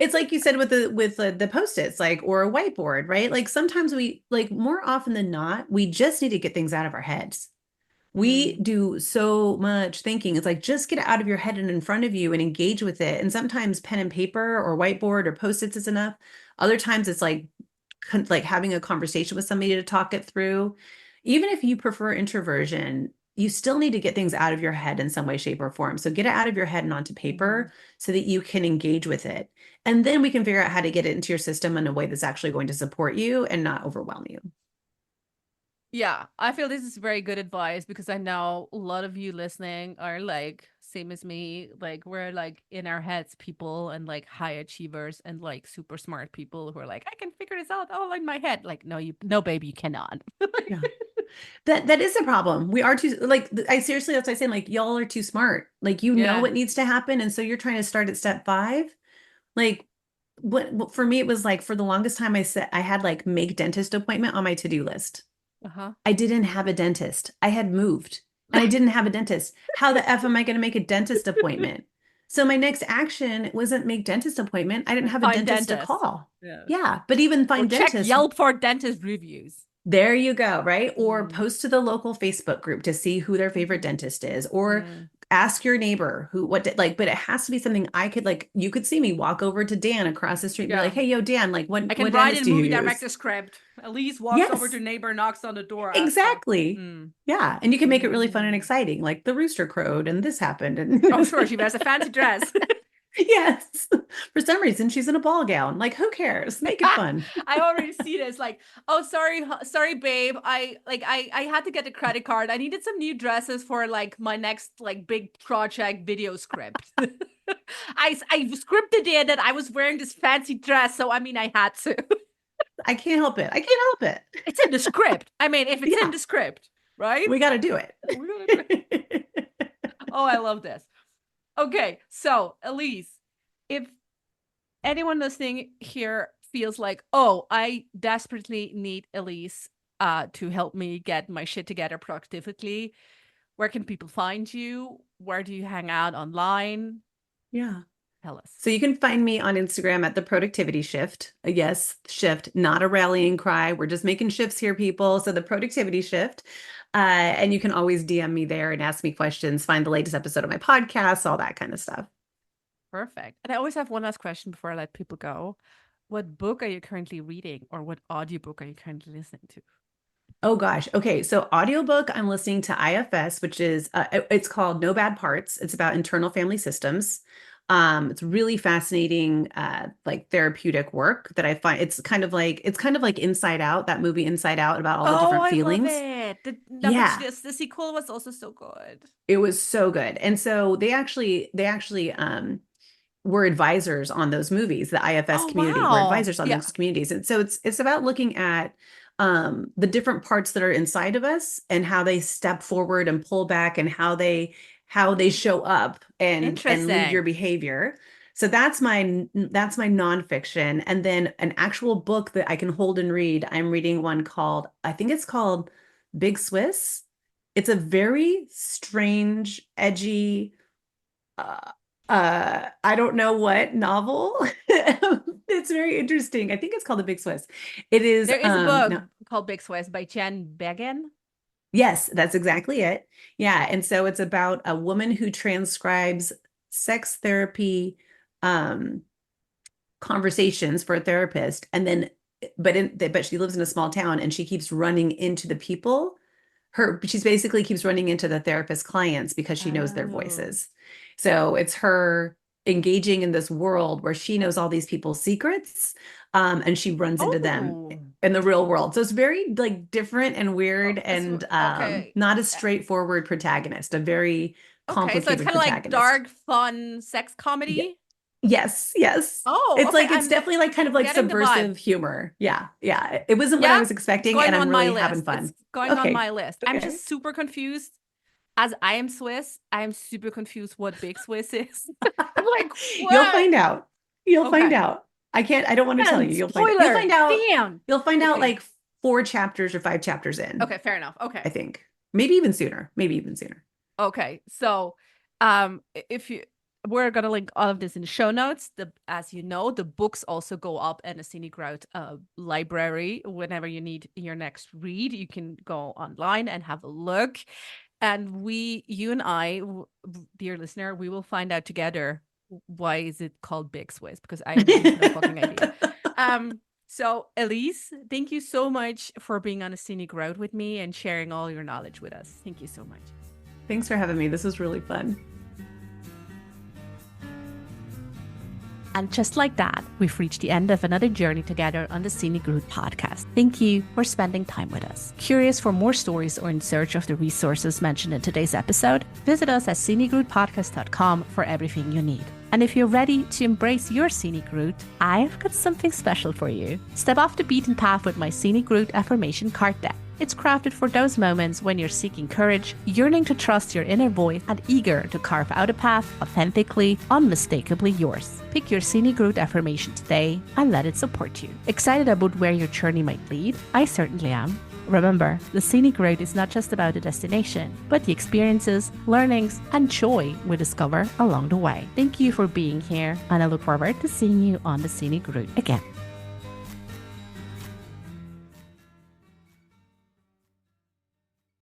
it's like you said with the post-its, like or a whiteboard, right? Like sometimes we like more often than not, we just need to get things out of our heads. We do so much thinking. It's like just get it out of your head and in front of you and engage with it. And sometimes pen and paper or whiteboard or post-its is enough. Other times it's like having a conversation with somebody to talk it through. Even if you prefer introversion, you still need to get things out of your head in some way, shape, or form. So get it out of your head and onto paper so that you can engage with it. And then we can figure out how to get it into your system in a way that's actually going to support you and not overwhelm you. Yeah, I feel this is very good advice because I know a lot of you listening are like same as me. Like we're like in our heads people and like high achievers and like super smart people who are like, I can figure this out all in my head. Like, no, baby, you cannot. Yeah. That is a problem. We are too like I seriously that's what I say, like y'all are too smart. Like you know Yeah. what needs to happen. And so you're trying to start at step 5. Like what for me, it was like for the longest time I said I had like make dentist appointment on my to-do list. Uh-huh. I didn't have a dentist. I had moved and I didn't have a dentist. How the F am I going to make a dentist appointment? So my next action wasn't make dentist appointment. I didn't have a Find dentist to dentist. call. Yeah. Yeah, but even Or find check dentists. Yelp for dentist reviews. There you go, right? Or Mm. post to the local Facebook group to see who their favorite dentist is, or ask your neighbor who what did like, but it has to be something I could like you could see me walk over to Dan across the street and be like, Yeah. "Hey, yo, Dan, like I what can write dentist in do you movie use?" director script. Elise walks over to Yes, neighbor, knocks on the door, asks for. exactly. Yeah, and you can make it really fun and exciting, like the rooster crowed and this happened and Oh, sure, she wears a fancy dress. yes. For some reason she's in a ball gown. Like who cares? Make it fun. I already see this. Like, oh, sorry, babe. I had to get a credit card. I needed some new dresses for like my next like big project video script. I scripted in that I was wearing this fancy dress, so I mean I had to. I can't help it. I can't help it. It's in the script. I mean, if it's in Yeah, the script, right? we got to do it. We're gonna do it. Oh, I love this. Okay, so Elise, if anyone listening here feels like, oh, I desperately need Elise to help me get my shit together productively, where can people find you? Where do you hang out online? Yeah. Tell us. So you can find me on Instagram at the productivity shift. Yes, shift, not a rallying cry. We're just making shifts here, people. So the productivity shift. And you can always DM me there and ask me questions, find the latest episode of my podcast, all that kind of stuff. Perfect. And I always have one last question before I let people go. What book are you currently reading, or what audiobook are you currently listening to? Oh gosh. Okay. So audiobook, I'm listening to IFS, which is it's called No Bad Parts. It's about internal family systems. It's really fascinating, like therapeutic work that I find it's kind of like Inside Out, that movie Inside Out about all the Oh, different I love feelings. it. But Yeah, the sequel was also so good. it was so good. And so they actually were advisors on those movies. The IFS Oh, community were wow. advisors on Yeah. those communities. And so it's about looking at the different parts that are inside of us and how they step forward and pull back and how they show up and lead your Interesting. behavior. So that's my nonfiction. And then an actual book that I can hold and read. I'm reading one called, I think it's called Big Swiss. It's a very strange, edgy, uh, I don't know what novel. It's very interesting. I think it's called The Big Swiss. It is There is a book no, called Big Swiss by Jen Began. yes, that's exactly it. Yeah, and so it's about a woman who transcribes sex therapy um conversations for a therapist, and then but she lives in a small town and she keeps running into the people she's basically keeps running into the therapist clients because she knows their Oh. voices. So it's her engaging in this world where she knows all these people's secrets, and she runs into them Oh. in the real world. So it's very like different and Oh, weird and okay. not a straightforward protagonist, a very Okay, so it's complicated kind of like protagonist. dark, fun sex Yeah. comedy. Yes, yes. Oh, It's okay. like it's I'm definitely like kind of like getting the vibe. subversive humor. Yeah, yeah. It wasn't what I Yeah, was it's expecting, and going I'm on my really having list. It's fun. going on Okay, my list. I'm okay. just super confused. As I am Swiss, I am super confused what Big Swiss is. I'm like, You'll what? find out. You'll find Okay. out. I don't want to tell And you. You'll find out. You'll find spoiler. out. Damn. You'll find out Okay. like 4 chapters or 5 chapters in, Okay, fair enough. I Okay. think. Maybe even sooner. Maybe even sooner. Okay. So, if you we're gonna link all of this in the show notes. As you know, the books also go up in a Scenic Route library. Whenever you need your next read, you can go online and have a look. And you and I, dear listener, we will find out together why is it called Big Swiss, because I have no fucking idea. So Elise, thank you so much for being on a scenic road with me and sharing all your knowledge with us. Thank you so much. Thanks for having me. This was really fun. And just like that, we've reached the end of another journey together on the Scenic Route podcast. Thank you for spending time with us. Curious for more stories or in search of the resources mentioned in today's episode? Visit us at scenicroutepodcast.com for everything you need. And if you're ready to embrace your scenic route, I've got something special for you. Step off the beaten path with my Scenic Route affirmation card deck. It's crafted for those moments when you're seeking courage, yearning to trust your inner voice, and eager to carve out a path authentically, unmistakably yours. Pick your Scenic Route affirmation today and let it support you. Excited about where your journey might lead? I certainly am. Remember, the Scenic Route is not just about the destination, but the experiences, learnings, and joy we discover along the way. Thank you for being here, and I look forward to seeing you on the Scenic Route again.